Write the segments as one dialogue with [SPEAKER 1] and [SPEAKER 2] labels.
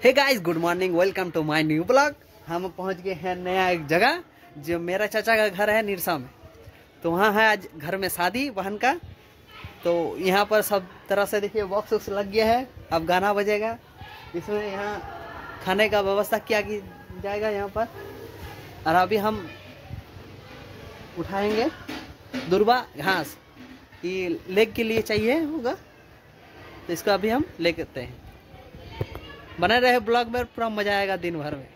[SPEAKER 1] Hey guys, good morning, welcome to my new blog. हम पहुंच गए हैं नया एक जगह जो मेरा चाचा का घर है निरसा में। तो वहाँ है आज घर में शादी बहन का। तो यहाँ पर सब तरह से देखिए बॉक्स वॉक्स लग गया है, अब गाना बजेगा। इसमें यहाँ खाने का व्यवस्था किया जाएगा यहाँ पर। और अभी हम उठाएंगे दुर्बा घास, ये लेग के लिए चाहिए होगा, तो इसको अभी हम ले करते हैं। बने रहे ब्लॉग में, पूरा मजा आएगा दिन भर में।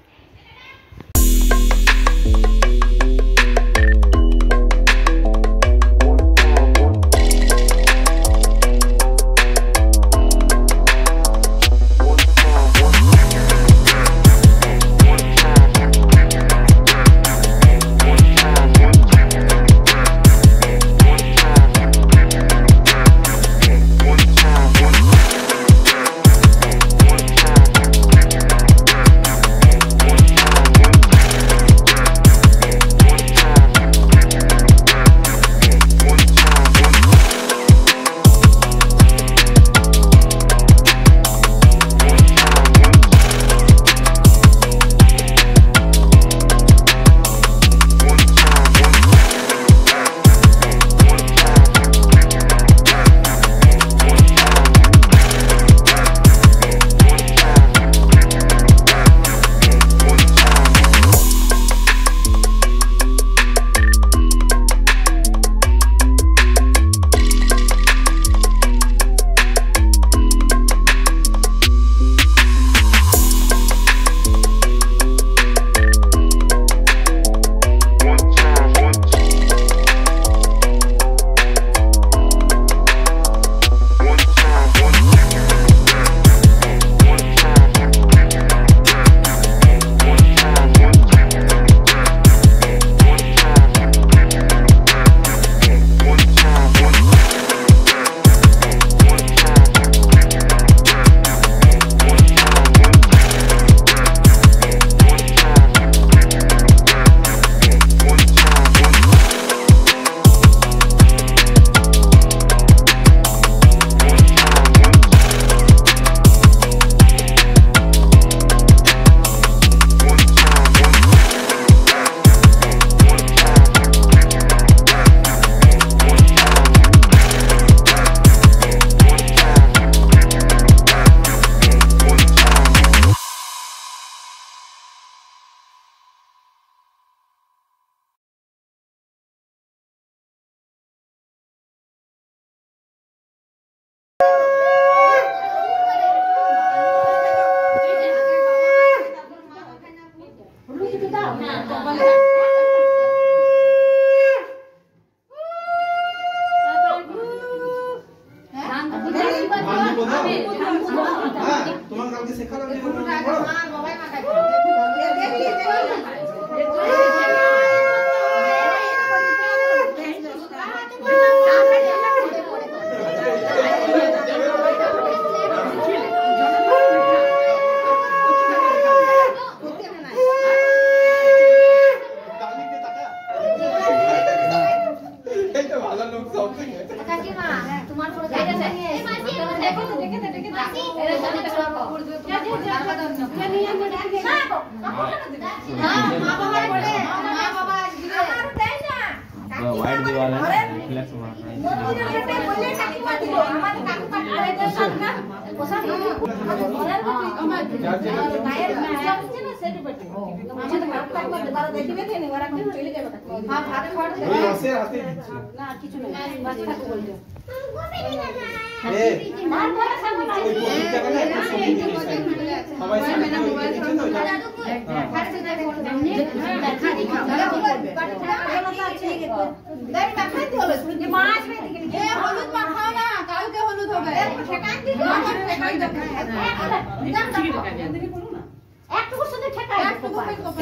[SPEAKER 2] वाइट दीवार है, रिफ्लेक्स हो रहा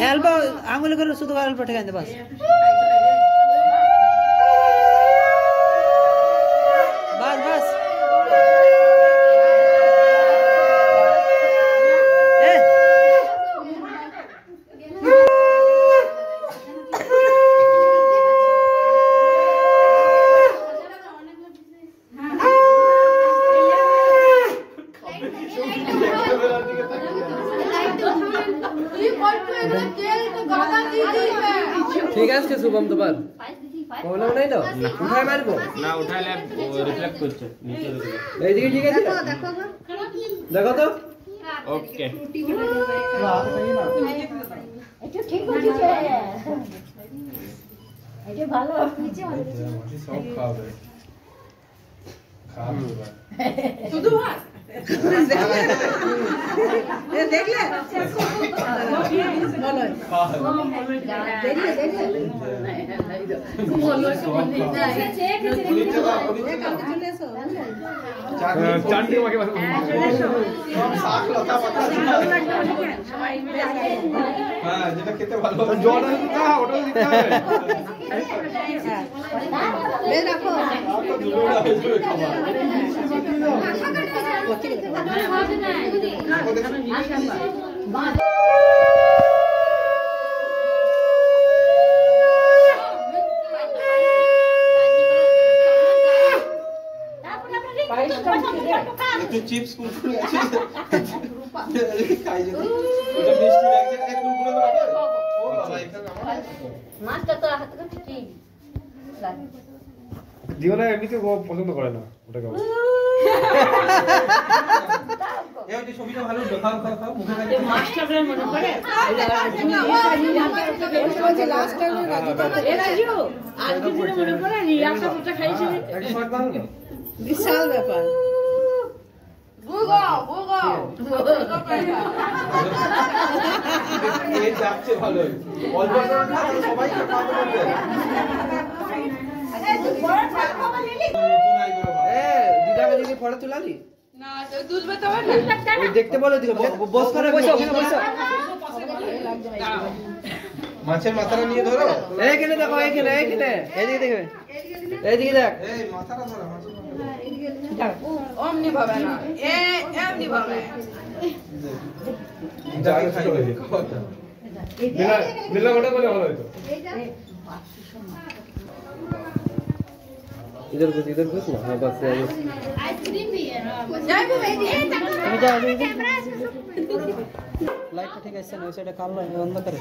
[SPEAKER 1] एल्बो आंगुल करो शुद्ध एल्बो ठेकान बस। बस बस
[SPEAKER 3] ঠিক আছে শুভম তোমার প্রবলেম নাই তো উঠাই মারবো
[SPEAKER 2] না উঠাইলে রিফ্লেক্ট করছে নিচে দেখো
[SPEAKER 3] এইদিকে ঠিক আছে দেখো তো
[SPEAKER 2] ওকে
[SPEAKER 4] এটা ঠিক আছে এটা ভালো
[SPEAKER 5] সব খাবে খাবে
[SPEAKER 6] শুধু ভাত দেখলে
[SPEAKER 5] চাটনি মাকে শাক লতা পাতা হ্যাঁ যেটা খেতে ভালো জল দিতে হবে ওটা দিতে হবে
[SPEAKER 6] রাখো
[SPEAKER 5] একটু চিপস কুরকুরে আছে খাই যদি এটা মিষ্টি লাগছে এক কুরকুরে করে ও বাবা এখানে আমার
[SPEAKER 4] মাছটা তো হাত থেকে ঠিক
[SPEAKER 5] জীবনে এমনিতে ও পছন্দ করে না ওটাকে এই যে ছবিটা ভালো খাও খাও খাও মুখে লাগে
[SPEAKER 6] মাছটা মনে পড়ে লাস্ট টাইমে রাজু আর কিছু মনে পড়ে রিয়া সাথে খাইছি
[SPEAKER 5] এক শট দাও না
[SPEAKER 6] বিশাল ব্যাপার
[SPEAKER 5] এই যাচ্ছে ভালো অল্প করে না সবাইকে খাওয়াতে পারবে
[SPEAKER 3] দিদাকে দিদি ফটো তুলালি
[SPEAKER 6] না তো দুধ বেতাবে
[SPEAKER 3] ওই দেখতে বলো দিকে বস করে বসো বসো
[SPEAKER 5] মাছের মাথাটা নিয়ে ধরো
[SPEAKER 3] এইখানে দেখো এইখানে এইখানে এইদিকে দেখবে এইদিকে দেখ
[SPEAKER 5] এই মাথাটা ধরো মাছের
[SPEAKER 6] অমনি ভাবে না এমনি ভাবে
[SPEAKER 5] যাই খাই খাওয়াটা মিলা ওটা বলে ভালো হতো
[SPEAKER 3] इधर कुछ ना हाँ बस ये
[SPEAKER 4] आइसक्रीम भी है ना
[SPEAKER 1] তুমি যাও লাইটটা ঠিক আছে না ওই সাইডে কালো বন্ধ করে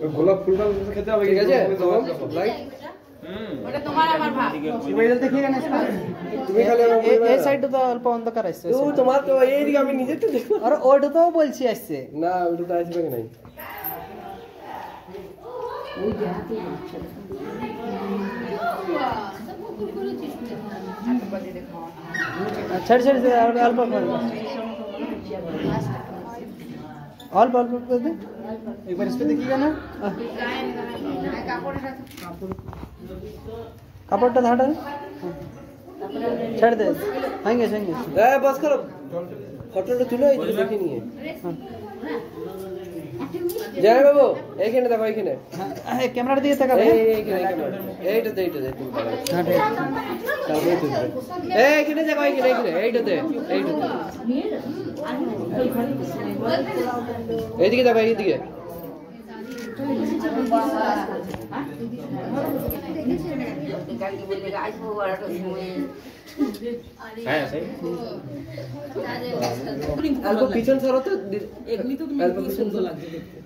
[SPEAKER 5] গোলাপ ফুলটা খেতে হবে
[SPEAKER 3] ঠিক আছে লাইট
[SPEAKER 6] ওটা তোমার আমার ভাগ
[SPEAKER 1] তুমি এদিকে দেখিয়ে না
[SPEAKER 3] তুমি খালি
[SPEAKER 1] এই সাইডটা তো অল্প অন্ধকার আসছে
[SPEAKER 3] তো তোমার তো এইদিকে আমি নিজে তো দেখো
[SPEAKER 1] আর ওইটা তো বলছি আসছে
[SPEAKER 3] না ওটা তো আসবে কি নাই
[SPEAKER 1] छड़ छड़ से अल्प कर दे अल्प अल्प कर दे एक बार इस पे देखिएगा ना কাপড়টা ধাটা ছেড়ে দে ভাঙে ভাঙে
[SPEAKER 3] এ বস করো ফটোটা তুলো এই দেখে নিয়ে জয় বাবু এইখানে দেখো এইখানে
[SPEAKER 1] হ্যাঁ ক্যামেরাটা দিয়ে তাকাবে
[SPEAKER 3] এইখানে এইটাতে
[SPEAKER 1] হ্যাঁ ঠিক
[SPEAKER 3] তারপরে তুলবে এইখানে দেখো এইখানে এইটাতে এইদিকে দেখো এইদিকে
[SPEAKER 2] হ্যাঁ সেই
[SPEAKER 3] অল্প পিছন সরো তো
[SPEAKER 6] এমনি তো তুমি
[SPEAKER 3] অল্প
[SPEAKER 6] খুব
[SPEAKER 3] পিছন
[SPEAKER 6] সুন্দর লাগছে দেখতে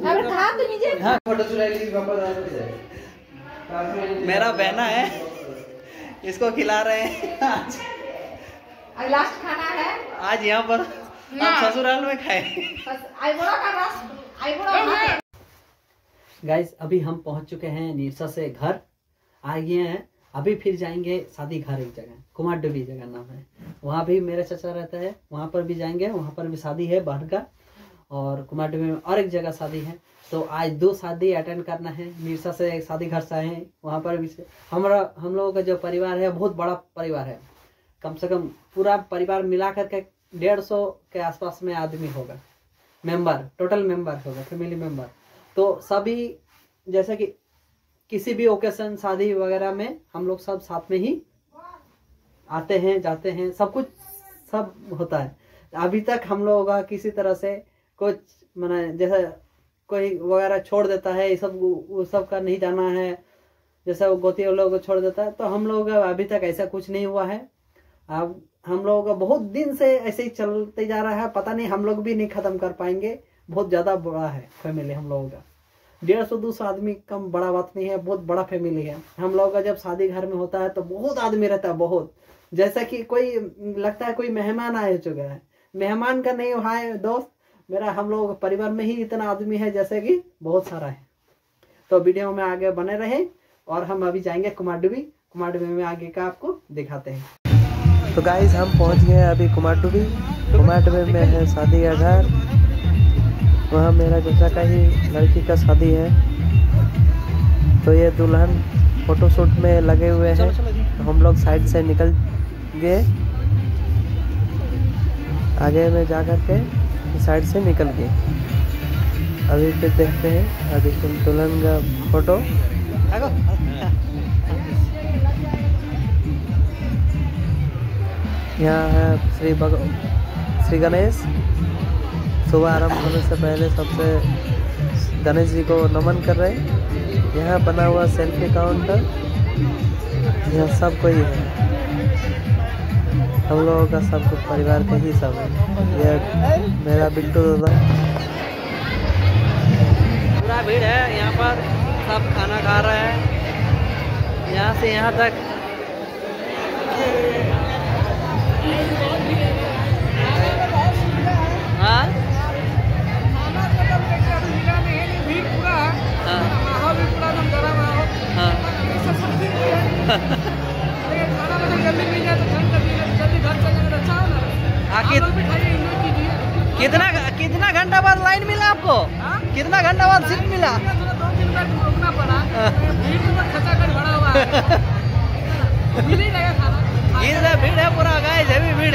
[SPEAKER 4] अरे खा तो नीचे
[SPEAKER 3] फोटो चुरा ली पापा
[SPEAKER 1] मेरा बहना है इसको खिला रहे हैं
[SPEAKER 4] आज लास्ट खाना है
[SPEAKER 1] आज यहाँ पर आप ससुराल में खाए
[SPEAKER 4] आईबोड़ा का रस आईबोड़ा
[SPEAKER 1] गाइस अभी हम पहुंच चुके हैं नीरसा से घर आ गए हैं अभी फिर जाएंगे शादी घर एक जगह कुमार डुबी जगह नाम है वहाँ भी मेरा चाचा रहता है वहाँ पर भी जाएंगे वहाँ पर भी शादी है बहन का और कुमार डुबी में और एक जगह शादी है तो आज 2 शादी अटेंड करना है नीरसा से एक शादी घर से आए हैं वहाँ पर भी हम लोगों का जो परिवार है बहुत बड़ा परिवार है कम से कम पूरा परिवार मिला करके 150 के आसपास में आदमी होगा मेंबर टोटल मेंबर होगा फैमिली मेंबर तो सभी जैसे कि किसी भी ओकेशन शादी वगैरह में हम लोग सब साथ में ही आते हैं जाते हैं सब कुछ सब होता है अभी तक हम लोगों का किसी तरह से कुछ माने जैसे कोई वगैरह छोड़ देता है ये सब वो सब का नहीं जाना है जैसे वो गोती लोगों को छोड़ देता है तो हम लोगों का अभी तक ऐसा कुछ नहीं हुआ है अब हम लोगों का बहुत दिन से ऐसे ही चलते जा रहा है, पता नहीं हम लोग भी नहीं खत्म कर पाएंगे। बहुत ज्यादा बड़ा है फैमिली हम लोगों का, 150-200 आदमी कम बड़ा बात नहीं है, बहुत बड़ा फैमिली है हम लोगों का। जब शादी घर में होता है तो बहुत आदमी रहता है, बहुत, जैसा कि कोई लगता है कोई मेहमान आए चुके हैं। मेहमान का नहीं है दोस्त मेरा, हम लोग परिवार में ही इतना आदमी है जैसे कि बहुत सारा है। तो वीडियो में आगे बने रहे और हम अभी जाएंगे कुमारडुबी। कुमारडुबी में आगे का आपको दिखाते हैं। तो गाइस हम पहुंच गए हैं अभी कुमारडुबी। कुमारडुबी में है शादी का घर, वहाँ मेरा चाचा का ही लड़की का शादी है। तो ये दुल्हन फोटोशूट में लगे हुए हैं, तो हम लोग साइड से निकल गए, आगे में जा कर के साइड से निकल गए। अभी फिर देखते हैं अभी दुल्हन का फोटो। यहाँ है श्री गणेश। सुबह आरंभ होने से पहले सबसे गणेश जी को नमन कर रहे हैं। यहाँ बना हुआ सेल्फी काउंटर, यहाँ सब कोई है, हम लोगों का सब कुछ परिवार का ही सब है। यह मेरा बिट्टू दादा। पूरा भीड़ है यहाँ पर, सब खाना खा रहे हैं यहाँ से यहाँ तक। हाँ कितना घंटा बाद लाइन मिला आपको? कितना घंटा बाद सीट मिला?
[SPEAKER 6] 2 दिन बाद रुकना पड़ा, भीड़ में खचाखच भरा हुआ है, मिल ही रहेगा खाना।
[SPEAKER 1] भीड़ है पूरा गाइस, हेवी भीड़